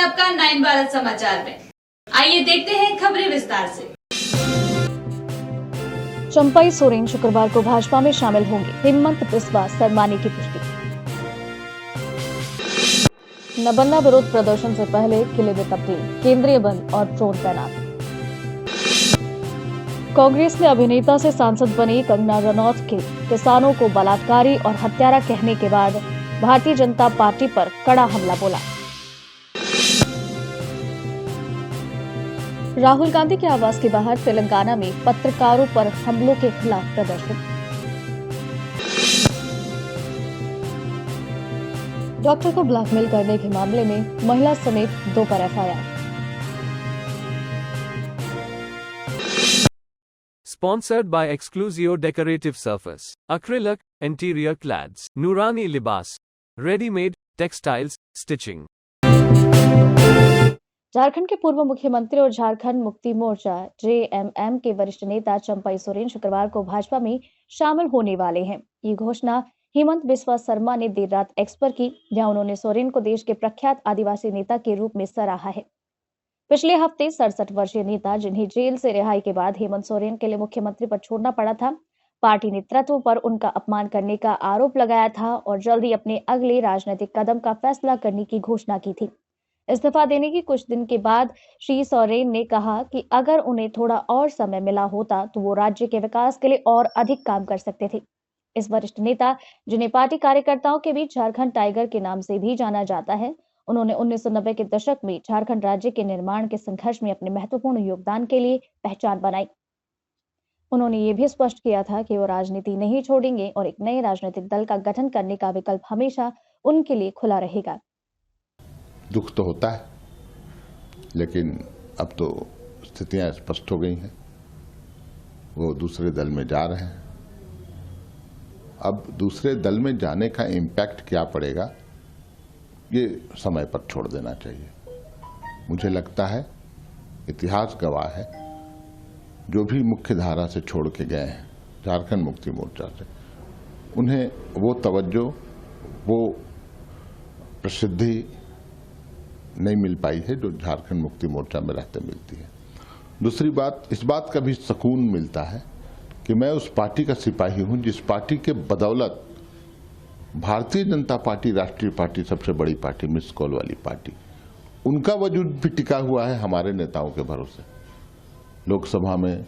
आपका 9 भारत समाचार में। आइए देखते हैं खबरें विस्तार से। चंपाई सोरेन शुक्रवार को भाजपा में शामिल होंगे, हेमंत बिस्वा सरमाने की पुष्टि। नबन्ना विरोध प्रदर्शन से पहले किले में तब्दील, केंद्रीय बल और ड्रोन तैनात। कांग्रेस में अभिनेता से सांसद बनी कंगना रनौत के किसानों को बलात्कारी और हत्यारा कहने के बाद भारतीय जनता पार्टी पर कड़ा हमला बोला। राहुल गांधी के आवास के बाहर तेलंगाना में पत्रकारों पर हमलों के खिलाफ प्रदर्शन। डॉक्टर को ब्लैकमेल करने के मामले में महिला समेत 2 पर FIR. Sponsored by Exclusio Decorative Surface, Acrylic, Interior Clads, Nurani Libas, Ready-made, Textiles, Stitching। Jharkhand के पूर्व मुख्यमंत्री और झारखंड मुक्ति मोर्चा जेएमएम के वरिष्ठ नेता चंपाई सोरेन शुक्रवार को भाजपा में शामिल होने वाले हैं। ये घोषणा हेमंत बिस्वा शर्मा ने देर रात एक्स पर की, जहां उन्होंने सोरेन को देश के प्रख्यात आदिवासी नेता के रूप में सराहा है। पिछले हफ्ते 67 वर्षीय नेता, जिन्हें जेल से रिहाई के बाद हेमंत सोरेन के लिए मुख्यमंत्री पद छोड़ना पड़ा था, पार्टी नेतृत्व पर उनका अपमान करने का आरोप लगाया था और जल्द ही अपने अगले राजनीतिक कदम का फैसला करने की घोषणा की थी। इस्तीफा देने की कुछ दिन के बाद श्री सोरेन ने कहा कि अगर उन्हें थोड़ा और समय मिला होता तो वो राज्य के विकास के लिए और अधिक काम कर सकते थे। इस वरिष्ठ नेता, जिन्हें पार्टी कार्यकर्ताओं के बीच झारखंड टाइगर के नाम से भी जाना जाता है, उन्होंने 1990 के दशक में झारखंड राज्य के निर्माण के संघर्ष में अपने महत्वपूर्ण योगदान के लिए पहचान बनाई। उन्होंने ये भी स्पष्ट किया था कि वो राजनीति नहीं छोड़ेंगे और एक नए राजनीतिक दल का गठन करने का विकल्प हमेशा उनके लिए खुला रहेगा। दुख तो होता है, लेकिन अब तो स्थितियां स्पष्ट हो गई हैं। वो दूसरे दल में जा रहे हैं। अब दूसरे दल में जाने का इम्पैक्ट क्या पड़ेगा, ये समय पर छोड़ देना चाहिए। मुझे लगता है इतिहास गवाह है, जो भी मुख्य धारा से छोड़ के गए हैं झारखंड मुक्ति मोर्चा से, उन्हें वो तवज्जो, वो प्रसिद्धि नहीं मिल पाई है जो झारखंड मुक्ति मोर्चा में रहते मिलती है। दूसरी बात, इस बात का भी सुकून मिलता है कि मैं उस पार्टी का सिपाही हूं जिस पार्टी के बदौलत भारतीय जनता पार्टी राष्ट्रीय पार्टी, सबसे बड़ी पार्टी, मिस कॉल वाली पार्टी, उनका वजूद भी टिका हुआ है हमारे नेताओं के भरोसे। लोकसभा में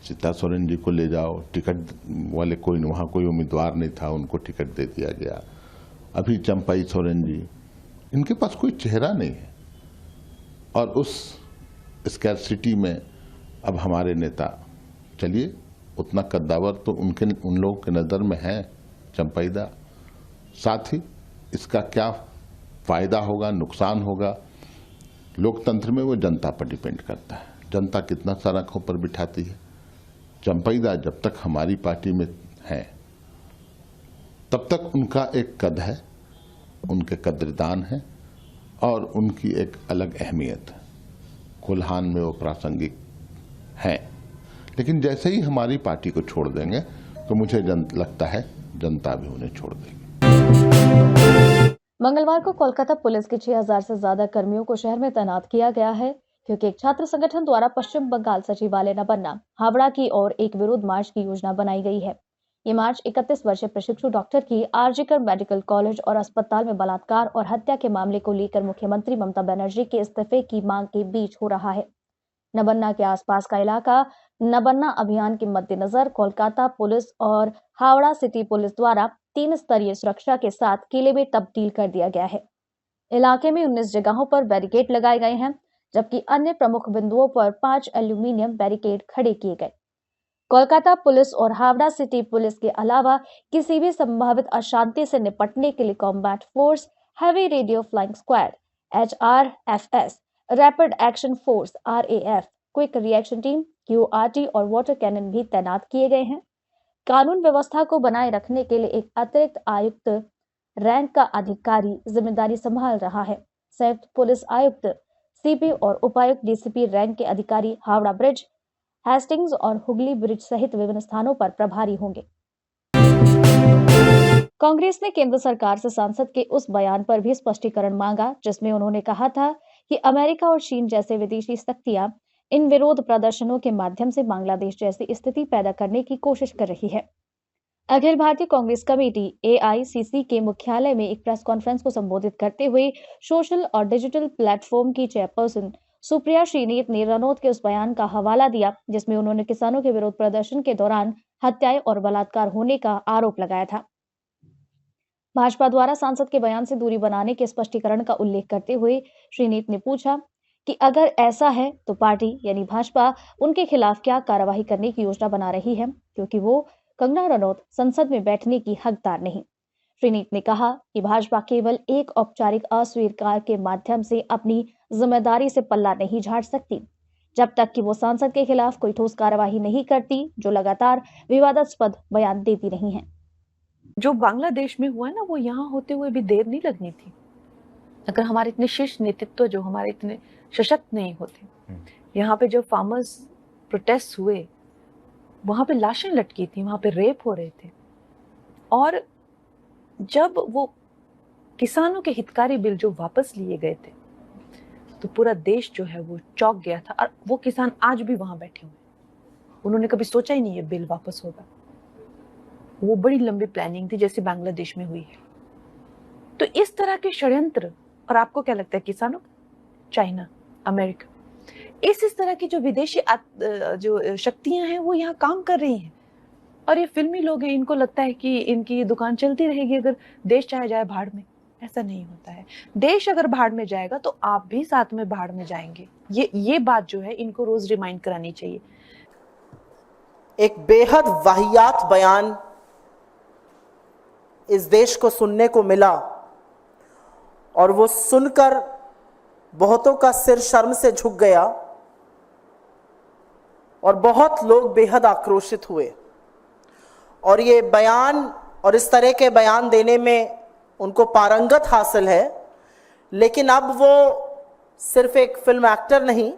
सीता सोरेन जी को ले जाओ, टिकट वाले कोई वहां कोई उम्मीदवार नहीं था, उनको टिकट दे दिया गया। अभी चंपाई सोरेन जी, इनके पास कोई चेहरा नहीं है और उस स्कैरसिटी में अब हमारे नेता, चलिए उतना कद्दावर तो उन लोगों के नज़र में है चंपाईदा। साथ ही इसका क्या फायदा होगा, नुकसान होगा, लोकतंत्र में वो जनता पर डिपेंड करता है। जनता कितना सड़कों पर बिठाती है। चंपाईदा जब तक हमारी पार्टी में है तब तक उनका एक कद है, उनके कद्रदान है और उनकी एक अलग अहमियत है। कोल्हान में वो प्रासंगिक है, लेकिन जैसे ही हमारी पार्टी को छोड़ देंगे तो मुझे लगता है जनता भी उन्हें छोड़ देगी। मंगलवार को कोलकाता पुलिस के 6000 से ज्यादा कर्मियों को शहर में तैनात किया गया है, क्योंकि एक छात्र संगठन द्वारा पश्चिम बंगाल सचिवालय नबन्ना, हावड़ा की ओर एक विरोध मार्च की योजना बनाई गई है। ये मार्च 31 वर्षीय प्रशिक्षु डॉक्टर की आरजीकर मेडिकल कॉलेज और अस्पताल में बलात्कार और हत्या के मामले को लेकर मुख्यमंत्री ममता बनर्जी के इस्तीफे की मांग के बीच हो रहा है। नबन्ना के आसपास का इलाका नबन्ना अभियान के मद्देनजर कोलकाता पुलिस और हावड़ा सिटी पुलिस द्वारा 3 स्तरीय सुरक्षा के साथ किले में तब्दील कर दिया गया है। इलाके में 19 जगहों पर बैरिकेड लगाए गए हैं, जबकि अन्य प्रमुख बिंदुओं पर 5 एल्यूमिनियम बैरिकेड खड़े किए गए। कोलकाता पुलिस और हावड़ा सिटी पुलिस के अलावा किसी भी संभावित अशांति से निपटने के लिए combat force, heavy radio flying squad HRFS, rapid action force RAF, quick reaction team QRT और वाटर कैनन भी तैनात किए गए हैं। कानून व्यवस्था को बनाए रखने के लिए एक अतिरिक्त आयुक्त रैंक का अधिकारी जिम्मेदारी संभाल रहा है। संयुक्त पुलिस आयुक्त CP और उपायुक्त DCP रैंक के अधिकारी हावड़ा ब्रिज, हेस्टिंग्स और हुगली ब्रिज सहित विभिन्न स्थानों पर प्रभारी होंगे। कांग्रेस ने केंद्र सरकार से सांसद के उस बयान पर भी स्पष्टीकरण मांगा जिसमें उन्होंने कहा था कि अमेरिका और चीन जैसे विदेशी शक्तियां इन विरोध प्रदर्शनों के माध्यम से बांग्लादेश जैसी स्थिति पैदा करने की कोशिश कर रही है। अखिल भारतीय कांग्रेस कमेटी एआईसीसी के मुख्यालय में एक प्रेस कॉन्फ्रेंस को संबोधित करते हुए सोशल और डिजिटल प्लेटफॉर्म की चेयरपर्सन सुप्रिया श्रीनीत ने रनौत के उस बयान का हवाला दिया जिसमें उन्होंने किसानों के विरोध प्रदर्शन के दौरान हत्याएं और बलात्कार होने का आरोप लगाया था। भाजपा द्वारा सांसद के बयान से दूरी बनाने के स्पष्टीकरण का उल्लेख करते हुए श्रीनीत ने पूछा कि अगर ऐसा है तो पार्टी यानी भाजपा उनके खिलाफ क्या कार्रवाई करने की योजना बना रही है, क्योंकि वो कंगना रनौत संसद में बैठने की हकदार नहीं। श्रीनीत ने कहा कि भाजपा केवल एक औपचारिक अस्वीकार के माध्यम से अपनी जिम्मेदारी से पल्ला नहीं झाड़ सकती जब तक कि वो सांसद के खिलाफ कोई ठोस कार्रवाई नहीं करती जो लगातार विवादास्पद बयान देती रही हैं। जो बांग्लादेश में हुआ ना, वो यहाँ होते हुए भी देर नहीं लगनी थी अगर हमारे इतने शीर्ष नेतृत्व जो हमारे इतने सशक्त नहीं होते। यहाँ पे जो फार्मर्स प्रोटेस्ट हुए वहां पे लाशें लटकी थी, वहां पे रेप हो रहे थे, और जब वो किसानों के हितकारी बिल जो वापस लिए गए थे तो पूरा देश जो है वो चौंक गया था। और वो किसान आज भी वहां बैठे हुए, उन्होंने कभी सोचा ही नहीं ये बिल वापस होगा। वो बड़ी लंबी प्लानिंग थी जैसे बांग्लादेश में हुई है। तो इस तरह के षड्यंत्र, और आपको क्या लगता है किसानों, चाइना, अमेरिका, इस तरह की जो विदेशी जो शक्तियां हैं वो यहाँ काम कर रही हैं। और ये फिल्मी लोग हैं, इनको लगता है कि इनकी दुकान चलती रहेगी अगर देश चाहे जाए भाड़ में। ऐसा नहीं होता है। देश अगर भाड़ में जाएगा तो आप भी साथ में भाड़ में जाएंगे। ये बात जो है इनको रोज रिमाइंड करानी चाहिए। एक बेहद वाहियात बयान इस देश को सुनने को मिला, और वो सुनकर बहुतों का सिर शर्म से झुक गया और बहुत लोग बेहद आक्रोशित हुए। और ये बयान और इस तरह के बयान देने में उनको पारंगत हासिल है, लेकिन अब वो सिर्फ एक फिल्म एक्टर नहीं,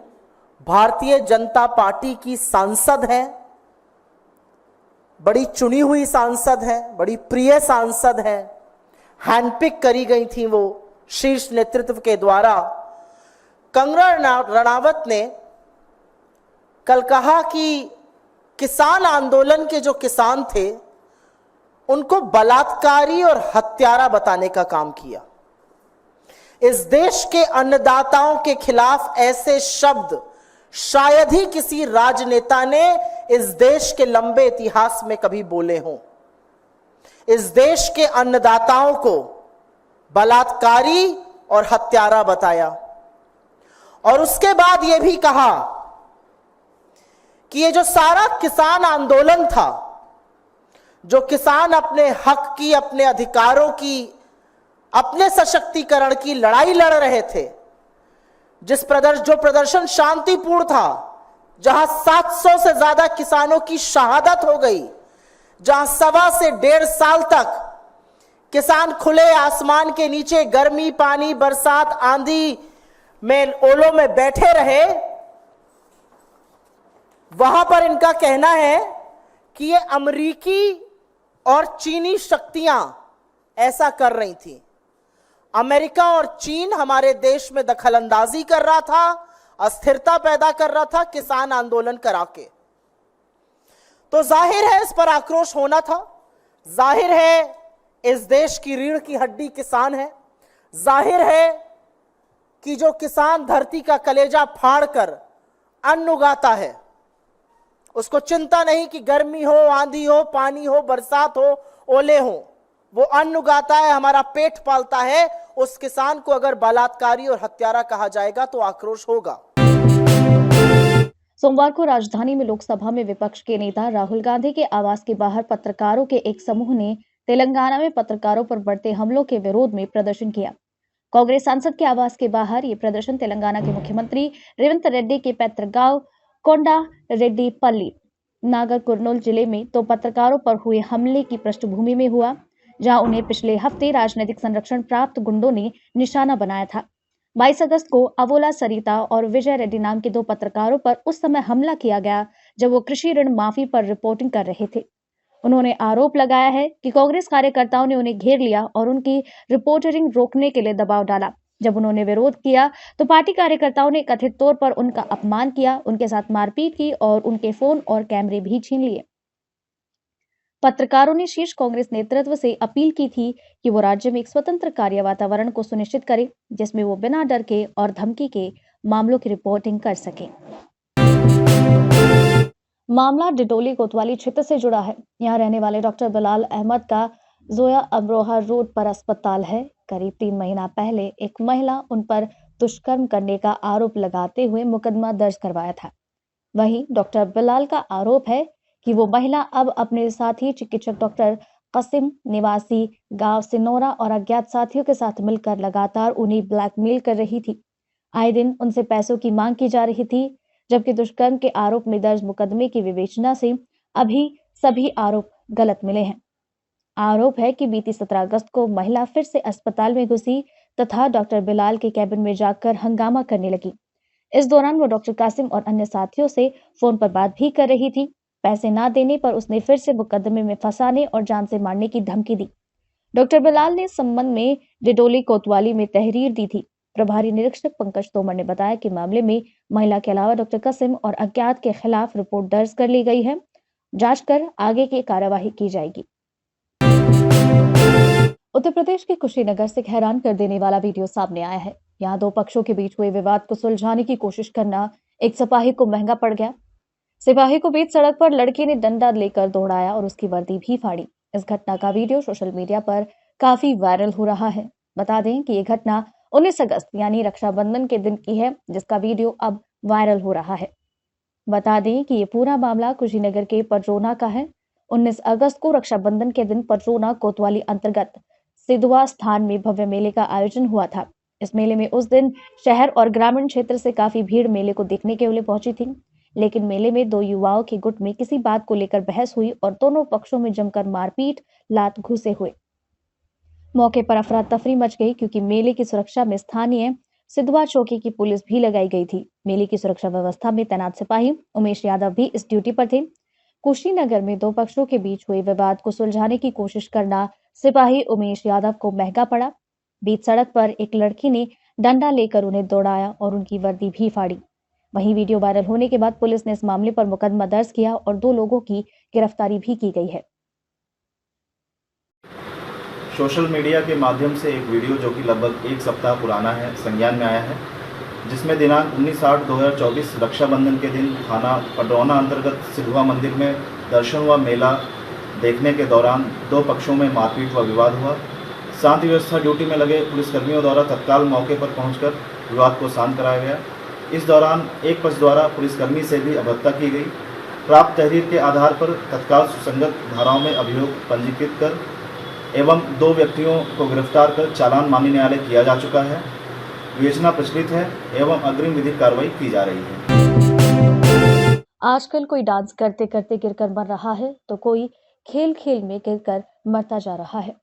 भारतीय जनता पार्टी की सांसद हैं, बड़ी चुनी हुई सांसद हैं, बड़ी प्रिय सांसद हैं, हैंडपिक करी गई थी वो शीर्ष नेतृत्व के द्वारा। कंगना रनावत ने कल कहा कि किसान आंदोलन के जो किसान थे उनको बलात्कारी और हत्यारा बताने का काम किया। इस देश के अन्नदाताओं के खिलाफ ऐसे शब्द शायद ही किसी राजनेता ने इस देश के लंबे इतिहास में कभी बोले हों। इस देश के अन्नदाताओं को बलात्कारी और हत्यारा बताया, और उसके बाद यह भी कहा कि ये जो सारा किसान आंदोलन था, जो किसान अपने हक की, अपने अधिकारों की, अपने सशक्तिकरण की लड़ाई लड़ रहे थे, जो प्रदर्शन शांतिपूर्ण था, जहां 700 से ज्यादा किसानों की शहादत हो गई, जहां 1.25 से 1.5 साल तक किसान खुले आसमान के नीचे गर्मी, पानी, बरसात, आंधी में, ओलों में बैठे रहे, वहां पर इनका कहना है कि ये अमेरिकी और चीनी शक्तियां ऐसा कर रही थी। अमेरिका और चीन हमारे देश में दखलंदाजी कर रहा था, अस्थिरता पैदा कर रहा था किसान आंदोलन करा के। तो जाहिर है इस पर आक्रोश होना था। जाहिर है इस देश की रीढ़ की हड्डी किसान है। जाहिर है कि जो किसान धरती का कलेजा फाड़कर अन्न उगाता है, उसको चिंता नहीं कि गर्मी हो, आंधी हो, पानी हो, बरसात हो, ओले हो, वो अन्न उगाता है, हमारा पेट पालता है। उस किसान को अगर बलात्कारी और हत्यारा कहा जाएगा तो आक्रोश होगा। सोमवार को राजधानी में लोकसभा में विपक्ष के नेता राहुल गांधी के आवास के बाहर पत्रकारों के एक समूह ने तेलंगाना में पत्रकारों पर बढ़ते हमलों के विरोध में प्रदर्शन किया। कांग्रेस सांसद के आवास के बाहर ये प्रदर्शन तेलंगाना के मुख्यमंत्री रेवंत रेड्डी के पैतृक गांव कोंडा रेड्डीपल्ली, नागर कुर्नूल जिले में तो पत्रकारों पर हुए हमले की पृष्ठभूमि में हुआ, जहां उन्हें पिछले हफ्ते राजनीतिक संरक्षण प्राप्त गुंडों ने निशाना बनाया था। 22 अगस्त को अवोला सरिता और विजय रेड्डी नाम के 2 पत्रकारों पर उस समय हमला किया गया जब वो कृषि ऋण माफी पर रिपोर्टिंग कर रहे थे। उन्होंने आरोप लगाया है कि कांग्रेस कार्यकर्ताओं ने उन्हें घेर लिया और उनकी रिपोर्टिंग रोकने के लिए दबाव डाला। जब उन्होंने विरोध किया तो पार्टी कार्यकर्ताओं ने कथित तौर पर उनका अपमान किया, उनके साथ मारपीट की और उनके फोन और कैमरे भी छीन लिए। पत्रकारों ने शीर्ष कांग्रेस नेतृत्व से अपील की थी कि वो राज्य में एक स्वतंत्र कार्य वातावरण को सुनिश्चित करे, जिसमें वो बिना डर के और धमकी के मामलों की रिपोर्टिंग कर सके। मामला डिडोली कोतवाली क्षेत्र से जुड़ा है। यहाँ रहने वाले डॉक्टर बिलाल अहमद का जोया अमरोहा रोड पर अस्पताल है। करीब 3 महीना पहले एक महिला उन पर दुष्कर्म करने का आरोप लगाते हुए मुकदमा दर्ज करवाया था। वहीं डॉक्टर बिलाल का आरोप है कि वो महिला अब अपने साथी चिकित्सक डॉक्टर कसिम निवासी गांव सिनोरा और अज्ञात साथियों के साथ मिलकर लगातार उन्हें ब्लैकमेल कर रही थी। आए दिन उनसे पैसों की मांग की जा रही थी, जबकि दुष्कर्म के आरोप में दर्ज मुकदमे की विवेचना से अभी सभी आरोप गलत मिले हैं। आरोप है कि बीती 17 अगस्त को महिला फिर से अस्पताल में घुसी तथा डॉक्टर बिलाल के कैबिन में जाकर हंगामा करने लगी। इस दौरान वो डॉक्टर कासिम और अन्य साथियों से फोन पर बात भी कर रही थी। पैसे ना देने पर उसने फिर से मुकदमे में फंसाने और जान से मारने की धमकी दी। डॉक्टर बिलाल ने इस संबंध में डिडोली कोतवाली में तहरीर दी थी। प्रभारी निरीक्षक पंकज तोमर ने बताया कि मामले में महिला के अलावा डॉक्टर कसिम और अज्ञात के खिलाफ रिपोर्ट दर्ज कर ली गई है। जांच कर आगे की कार्यवाही की जाएगी। उत्तर प्रदेश के कुशीनगर से हैरान कर देने वाला वीडियो सामने आया है। यहाँ 2 पक्षों के बीच हुए विवाद को सुलझाने की कोशिश करना एक सिपाही को महंगा पड़ गया। सिपाही को बीच सड़क पर लड़के ने डंडा लेकर दौड़ाया और उसकी वर्दी भी फाड़ी। इस घटना का वीडियो सोशल मीडिया पर काफी वायरल हो रहा है। बता दें कि ये घटना 19 अगस्त यानी रक्षाबंधन के दिन की है, जिसका वीडियो अब वायरल हो रहा है। बता दें कि ये पूरा मामला कुशीनगर के पटरोना का है। 19 अगस्त को रक्षाबंधन के दिन पटरोना कोतवाली अंतर्गत सिधवा स्थान में भव्य मेले का आयोजन हुआ था। इस मेले में उस दिन शहर और ग्रामीण क्षेत्र से काफी भीड़ मेले को देखने के लिए पहुंची थी, लेकिन मेले में 2 युवाओं के गुट में किसी बात को लेकर बहस हुई और दोनों पक्षों में जमकर मारपीट लात घूसे हुए। मौके पर अफरा तफरी मच गई क्योंकि मेले की सुरक्षा में स्थानीय सिधवा चौकी की पुलिस भी लगाई गई थी। मेले की सुरक्षा व्यवस्था में तैनात सिपाही उमेश यादव भी इस ड्यूटी पर थे। कुशीनगर में 2 पक्षों के बीच हुए विवाद को सुलझाने की कोशिश करना सिपाही उमेश यादव को महंगा पड़ा। बीच सड़क पर एक लड़की ने डंडा लेकर उन्हें दौड़ाया और उनकी वर्दी भी फाड़ी। वहीं वीडियो वायरल होने के बाद पुलिस ने इस मामले पर मुकदमा दर्ज किया और 2 लोगों की गिरफ्तारी भी की गई है। सोशल मीडिया के माध्यम से एक वीडियो जो कि लगभग 1 सप्ताह पुराना है, संज्ञान में आया है, जिसमें दिनांक 19/8/2024 रक्षाबंधन के दिन थाना पटरौना अंतर्गत सिधवा मंदिर में दर्शन व मेला देखने के दौरान 2 पक्षों में मारपीट व विवाद हुआ। शांति व्यवस्था ड्यूटी में लगे पुलिसकर्मियों द्वारा तत्काल मौके पर पहुंचकर विवाद को शांत कराया गया। इस दौरान एक पक्ष द्वारा पुलिसकर्मी से भी अभद्रता की गई। प्राप्त तहरीर के आधार पर तत्काल सुसंगत धाराओं में अभियोग पंजीकृत कर एवं 2 व्यक्तियों को गिरफ्तार कर चालान माननीय न्यायालय किया जा चुका है। विवेचना प्रचलित है एवं अग्रिम विधिक कार्रवाई की जा रही है। आजकल कोई डांस करते करते गिरकर मर रहा है तो कोई खेल खेल में गिरकर मरता जा रहा है।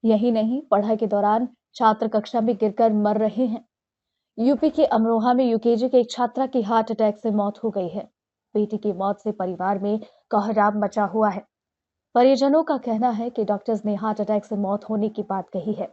यही नहीं, पढ़ाई के दौरान छात्र कक्षा में गिरकर मर रहे हैं। यूपी के अमरोहा में यूकेजी के एक छात्रा की हार्ट अटैक से मौत हो गई है। बेटी की मौत से परिवार में कोहराम मचा हुआ है। परिजनों का कहना है कि डॉक्टर्स ने हार्ट अटैक से मौत होने की बात कही है।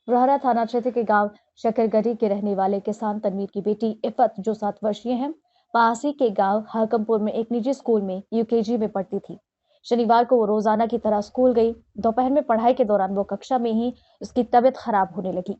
ब्रहरा थाना क्षेत्र के गांव शकरगढ़ी के रहने वाले किसान तनवीर की बेटी इफत, जो 7 वर्षीय है, पासी के गांव हाकमपुर में एक निजी स्कूल में यूकेजी में पढ़ती थी। शनिवार को वो रोजाना की तरह स्कूल गई। दोपहर में पढ़ाई के दौरान वो कक्षा में ही उसकी तबीयत खराब होने लगी।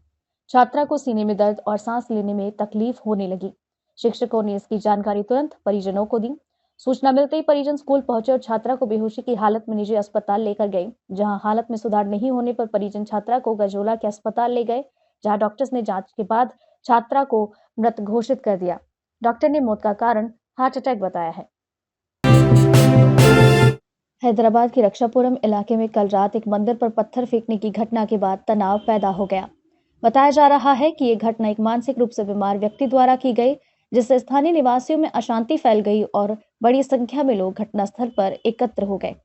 छात्रा को सीने में दर्द और सांस लेने में तकलीफ होने लगी। शिक्षकों ने इसकी जानकारी तुरंत परिजनों को दी। सूचना मिलते ही परिजन स्कूल पहुंचे और छात्रा को बेहोशी की हालत में निजी अस्पताल लेकर गए, जहां हालत में सुधार नहीं होने पर परिजन छात्रा को गजोला के अस्पताल ले गए, जहां डॉक्टर्स ने जांच के बाद छात्रा को मृत घोषित कर दिया। डॉक्टर ने मौत का कारण हार्ट अटैक बताया है। हैदराबाद के रक्षापुरम इलाके में कल रात एक मंदिर पर पत्थर फेंकने की घटना के बाद तनाव पैदा हो गया। बताया जा रहा है कि ये घटना एक मानसिक रूप से बीमार व्यक्ति द्वारा की गई, जिससे स्थानीय निवासियों में अशांति फैल गई और बड़ी संख्या में लोग घटनास्थल पर एकत्र हो गए।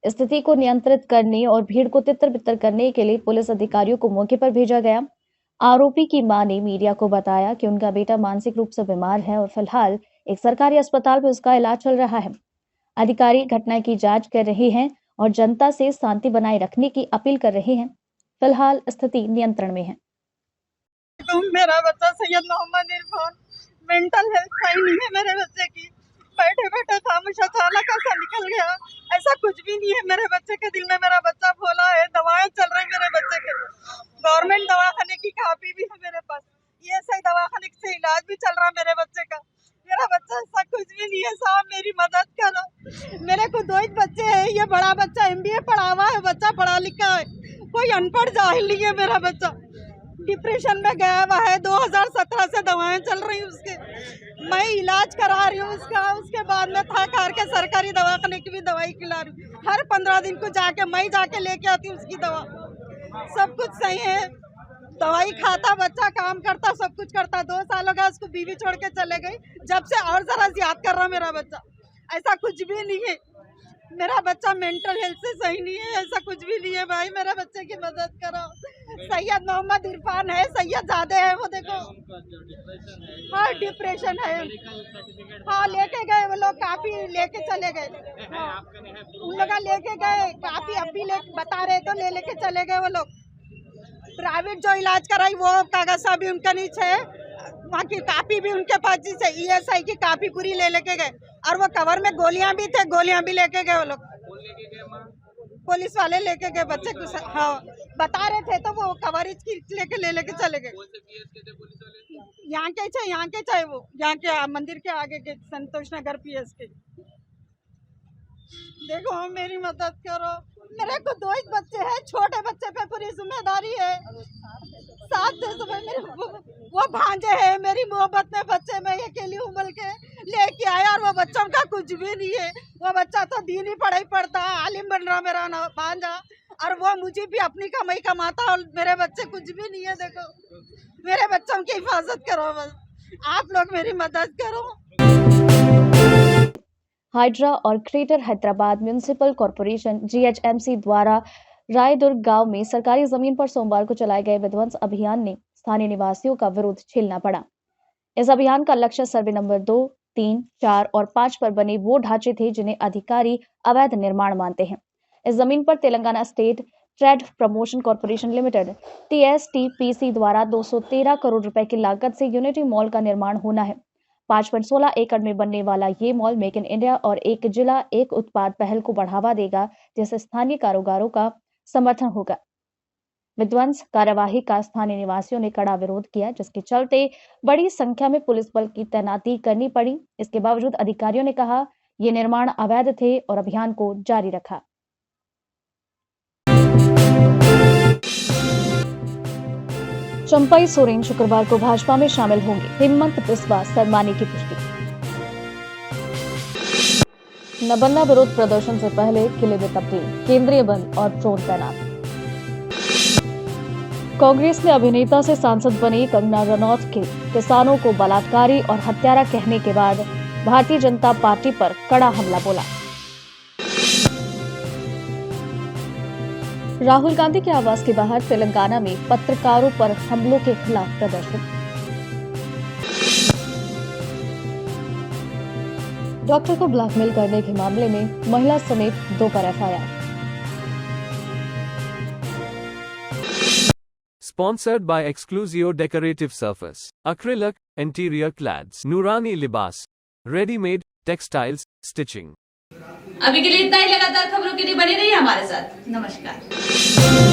स्थिति को नियंत्रित करने और भीड़ को तितर-बितर करने के लिए पुलिस अधिकारियों को मौके पर भेजा गया। आरोपी की मां ने मीडिया को बताया कि उनका बेटा मानसिक रूप से बीमार है और फिलहाल एक सरकारी अस्पताल में उसका इलाज चल रहा है। अधिकारी घटना की जांच कर रहे हैं और जनता से शांति बनाए रखने की अपील कर रहे हैं। फिलहाल स्थिति नियंत्रण में है। मेरा बच्चा सैयद मोहम्मद इरफान, मेंटल हेल्थ सही नहीं है मेरे बच्चे की। बैठे बैठे खामोश अचानक ऐसा निकल गया। ऐसा कुछ भी नहीं है मेरे बच्चे के दिल में। मेरा बच्चा भोला है, दवाएं चल रही मेरे बच्चे के। गवर्नमेंट दवाखाने की कॉपी भी है मेरे पास। ये सही दवाखाने से इलाज भी चल रहा मेरे बच्चे का। मेरा बच्चा ऐसा कुछ भी नहीं है। साहब मेरी मदद करो। मेरे को 2 ही बच्चे हैं। ये बड़ा बच्चा MBA पढ़ा हुआ है, बच्चा पढ़ा लिखा है, कोई अनपढ़ जाहिल नहीं है मेरा बच्चा। डिप्रेशन में गया हुआ है। 2017 से दवाएं चल रही उसके। मैं इलाज करा रही हूँ उसका। उसके बाद में थक हार के सरकारी दवाखाने की भी दवाई खिला रही हूँ। हर 15 दिन को जाके मैं जाके लेके आती हूँ उसकी दवा। सब कुछ सही है, दवाई खाता, बच्चा काम करता, सब कुछ करता। 2 साल हो गया उसको, बीवी छोड़ के चले गई। जब से और जरा याद कर रहा मेरा बच्चा। ऐसा कुछ भी नहीं है। मेरा बच्चा मेंटल हेल्थ से सही नहीं है। ऐसा कुछ भी नहीं है भाई, मेरे बच्चे की मदद करो। सैयद मोहम्मद इरफान है, सैयद ज़ादे है वो, देखो। हाँ डिप्रेशन है। हाँ लेके गए वो लोग, काफी लेके चले गए। हाँ उन लोग लेके गए काफी, अब भी बता रहे तो लेके चले गए वो लोग। प्राइवेट जो इलाज कराई वो कागज भी उनका नीचे है, वहाँ की कापी भी उनके पास से ESI की कापी पूरी लेके गए। और वो कवर में गोलियां भी थे, गोलियां भी लेके गए वो लोग। पुलिस वाले लेके गए बच्चे को। हाँ बता रहे थे तो वो कवरेज की लेके चले गए। यहाँ के चाहे वो यहाँ के मंदिर के आगे के संतोष नगर PS के। देखो मेरी मदद करो। मेरे को 2 ही बच्चे हैं, छोटे बच्चे पे पूरी जिम्मेदारी है। 7 समय मेरे वो भांजे है मेरी मोहब्बत में बच्चे में अकेली उम्र के लेके आया। और वो बच्चों का कुछ भी नहीं है। वो बच्चा तो दीनी पढ़ाई पढ़ता, आलिम बन रहा मेरा भांजा। और वो मुझे भी अपनी कमाई कमाता। और मेरे बच्चे कुछ भी नहीं है। देखो मेरे बच्चों की हिफाजत करो, बस आप लोग मेरी मदद करो। हाइड्रा और greater Hyderabad municipal corporation GHMC द्वारा रायदुर्ग गांव में सरकारी जमीन पर सोमवार को चलाए गए विध्वंस अभियान ने स्थानीय निवासियों का विरोध झेलना पड़ा। इस अभियान का लक्ष्य सर्वे नंबर 2, 3, 4 और 5 पर बने वो ढांचे थे जिन्हें अधिकारी अवैध निर्माण मानते हैं। इस जमीन पर Telangana state trade promotion corporation limited TSTPC द्वारा 213 करोड़ रुपए की लागत से यूनिटी मॉल का निर्माण होना है। 5.16 एकड़ में बनने वाला ये मॉल मेक इन इंडिया और एक जिला एक उत्पाद पहल को बढ़ावा देगा, जिससे स्थानीय कारोबारों का समर्थन होगा। विध्वंस कार्यवाही का स्थानीय निवासियों ने कड़ा विरोध किया, जिसके चलते बड़ी संख्या में पुलिस बल की तैनाती करनी पड़ी। इसके बावजूद अधिकारियों ने कहा ये निर्माण अवैध थे और अभियान को जारी रखा। चंपई सोरेन शुक्रवार को भाजपा में शामिल होंगे, हेमंत बिस्वा सरमाने की पुष्टि। नबन्ना विरोध प्रदर्शन से पहले किले में तब्दील, केंद्रीय बल और ड्रोन तैनात। कांग्रेस ने अभिनेता से सांसद बनी कंगना रनौत के किसानों को बलात्कारी और हत्यारा कहने के बाद भारतीय जनता पार्टी पर कड़ा हमला बोला। राहुल गांधी के आवास के बाहर तेलंगाना में पत्रकारों पर हमलों के खिलाफ प्रदर्शन। डॉक्टर को ब्लैकमेल करने के मामले में महिला समेत 2 पर FIR। Sponsored by Exclusio Decorative Surface, Acrylic, Interior Clads, Nurani Libas, Ready-made, Textiles, Stitching। अभी के लिए इतना ही। लगातार खबरों के लिए बने रहिए हमारे साथ। नमस्कार।